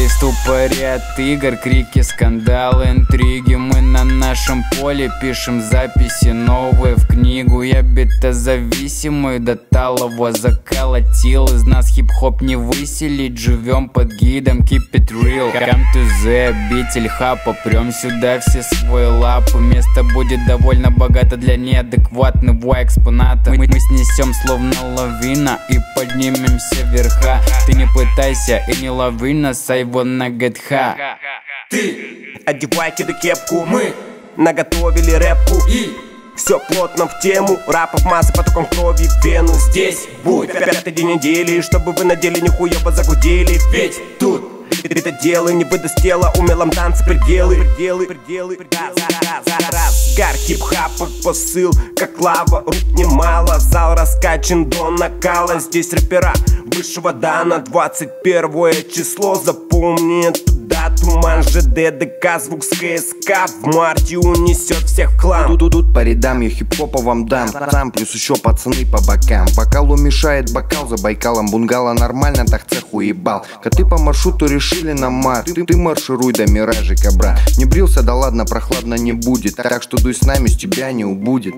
Каждый в ступоре от игр, крики, скандалы, интриги. Мы на нашем поле пишем записи новые в книгу. Я бета-зависимый, до талого заколотил. Из нас хип-хоп не выселить, живем под гидом, keep it real. Come to the обитель хапа, прем сюда все свои лапы. Место будет довольно богато для неадекватного экспоната. Мы снесем словно лавина и поднимемся вверха. Ты не пытайся и не лови нас, I wanna get high. Ты одевай кеду-кепку, мы наготовили рэпку и все плотно в тему. Рапов массы потоком крови в вену. Здесь будет пятый день недели, чтобы вы на деле нихуево загудели. Ведь тут это дело не выдаст тела, умелом танце пределы. Разгар хип-хапа, посыл как лава, рук немало. Зал раскачан до накала. Здесь рэпера высшего дана. 21 число, запомни эту дату. Туман ЖД, ДК, звук с КСК в марте унесет всех в клан. Тут по рядам я хип-хопа вам дам. Сам плюс еще пацаны по бокам. Бокалу мешает бокал за Байкалом. Бунгало нормально, так цех уебал. Коты по маршруту решили на мат. Ты маршируй до миражика, брат. Не брился, да ладно, прохладно не будет. Так что дуй с нами, с тебя не убудет.